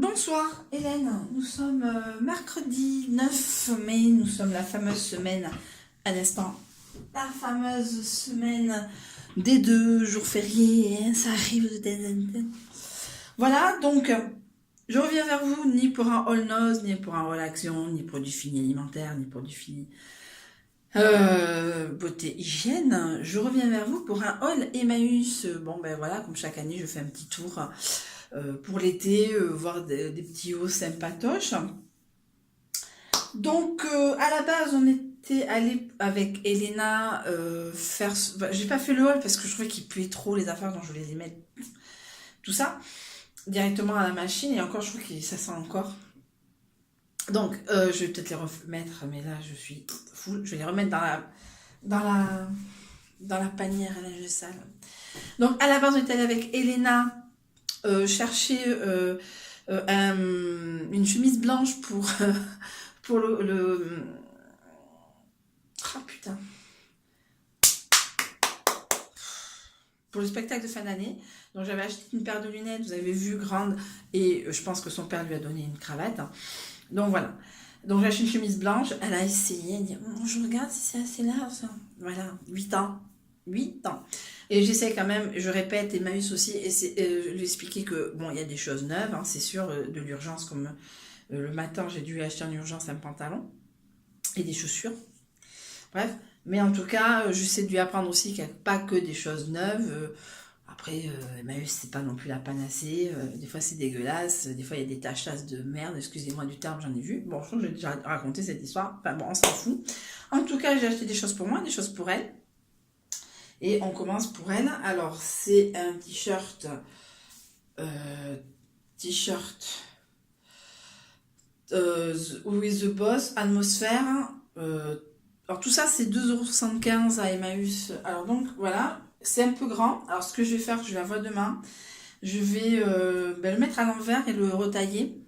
Bonsoir Hélène, nous sommes mercredi 9 mai, nous sommes la fameuse semaine, à l'instant, la fameuse semaine des 2 jours fériés, hein, ça arrive. Voilà, donc je reviens vers vous ni pour un haul noz, ni pour un haul action, ni produit fini alimentaire, ni produit fini beauté hygiène. Je reviens vers vous pour un haul Emmaüs. Bon ben voilà, comme chaque année je fais un petit tour pour l'été, voir des petits hauts sympatoches. Donc à la base on était allé avec Elena faire... J'ai pas fait le haul parce que je trouvais qu'il puait trop les affaires, donc je voulais les mettre tout ça directement à la machine, et encore je trouve que ça sent encore. Donc je vais peut-être les remettre, mais là je suis full. Je vais les remettre dans la panière à linge sale. Donc à la base on était allé avec Elena chercher une chemise blanche pour ah putain, pour le spectacle de fin d'année. Donc j'avais acheté une paire de lunettes, vous avez vu, grande, et je pense que son père lui a donné une cravate. Donc voilà. Donc j'ai acheté une chemise blanche, elle a essayé, elle dit je regarde si c'est assez large. Voilà, 8 ans. 8 ans. Et j'essaie quand même, je répète, Emmaüs aussi, et lui expliquer que, bon, il y a des choses neuves, hein, c'est sûr, de l'urgence, comme le matin, j'ai dû acheter en urgence un pantalon et des chaussures. Bref, mais en tout cas, j'essaie de lui apprendre aussi qu'il n'y a pas que des choses neuves. Après, Emmaüs, c'est pas non plus la panacée. Des fois, c'est dégueulasse. Des fois, il y a des tachasses de merde. Excusez-moi du terme, j'en ai vu. Bon, je trouve que j'ai déjà raconté cette histoire. Enfin bon, on s'en fout. En tout cas, j'ai acheté des choses pour moi, des choses pour elle. Et on commence pour elle. Alors, c'est un t-shirt. With the Boss, Atmosphère. Alors, tout ça, c'est 2,75 € à Emmaüs. Alors, donc, voilà. C'est un peu grand. Alors, ce que je vais faire, je la vois demain. Je vais le mettre à l'envers et le retailler.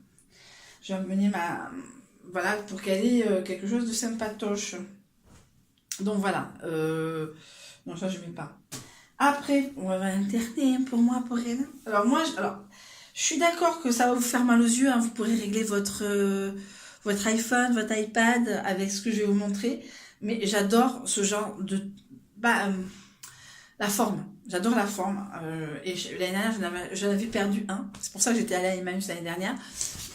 Je vais amener voilà, pour qu'elle ait quelque chose de sympatoche. Donc, voilà. Non, ça, je ne mets pas. Après, on va alterner pour moi, pour elle. Alors, je suis d'accord que ça va vous faire mal aux yeux. Hein. Vous pourrez régler votre iPhone, votre iPad avec ce que je vais vous montrer. Mais j'adore ce genre de... la forme. J'adore la forme. Et l'année dernière, j'en avais perdu un. C'est pour ça que j'étais allée à Emmaüs l'année dernière.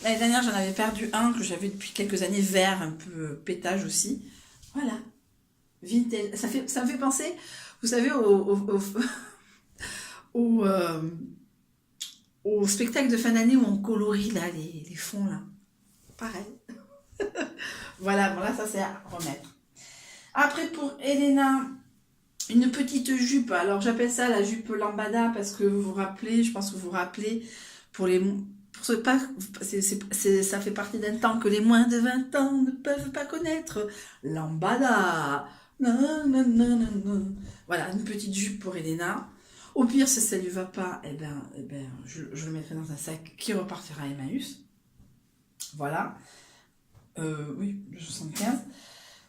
L'année dernière, j'en avais perdu un que j'avais depuis quelques années, vert, un peu pétage aussi. Voilà. Vintage. Ça me fait penser, vous savez, au spectacle de fin d'année où on colorie là, les fonds là. Pareil. Voilà, bon là, ça c'est à remettre. Après, pour Elena, une petite jupe. Alors, j'appelle ça la jupe lambada parce que vous vous rappelez, je pense que vous vous rappelez, ça fait partie d'un temps que les moins de 20 ans ne peuvent pas connaître. Lambada. Non, non, non, non, non. Voilà, une petite jupe pour Elena. Au pire, si ça ne lui va pas, je le mettrai dans un sac qui repartira à Emmaüs. Voilà. Oui, 75.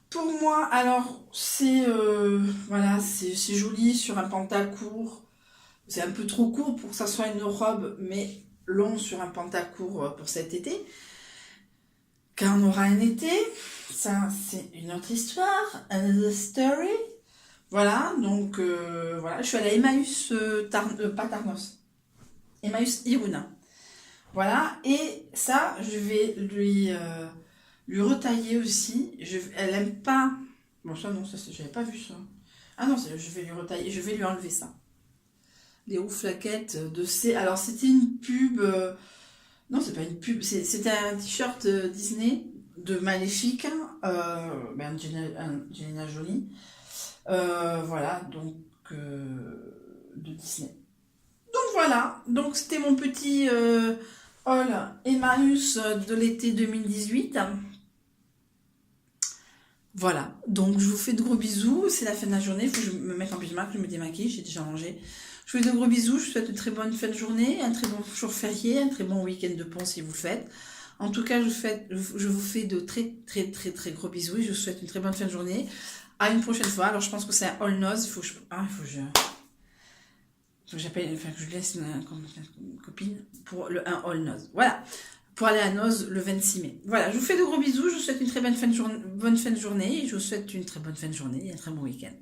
Pour moi, alors, c'est joli sur un pantacourt. C'est un peu trop court pour que ça soit une robe, mais long sur un pantacourt pour cet été. Car on aura un été. Ça, c'est une autre histoire. Another story. Voilà, donc, voilà. Je suis allée à Emmaüs, pas Tarnos. Emmaüs Iruna. Voilà, et ça, je vais lui retailler aussi. Elle aime pas... Bon, ça, non, ça, j'avais pas vu ça. Ah non, je vais lui retailler, je vais lui enlever ça. Les hauts flaquettes de C. Alors, c'était une pub... Non, c'est pas une pub, c'était un t-shirt Disney de Maléfique, Angelina Jolie. Voilà, donc de Disney. Donc voilà, donc c'était mon petit haul Emmaüs de l'été 2018. Voilà, donc je vous fais de gros bisous, c'est la fin de la journée, il faut que je me mette en pyjama, que je me démaquille, j'ai déjà mangé. Je vous fais de gros bisous, je vous souhaite une très bonne fin de journée, un très bon jour férié, un très bon week-end de pont si vous le faites. En tout cas, je vous fais de très très très très gros bisous et je vous souhaite une très bonne fin de journée. À une prochaine fois, alors je pense que c'est un all noz, il faut que je laisse une copine pour un all noz. Voilà. pour aller à Noz le 26 mai. Voilà, je vous fais de gros bisous, je vous souhaite une très bonne fin de journée, et je vous souhaite une très bonne fin de journée et un très bon week-end.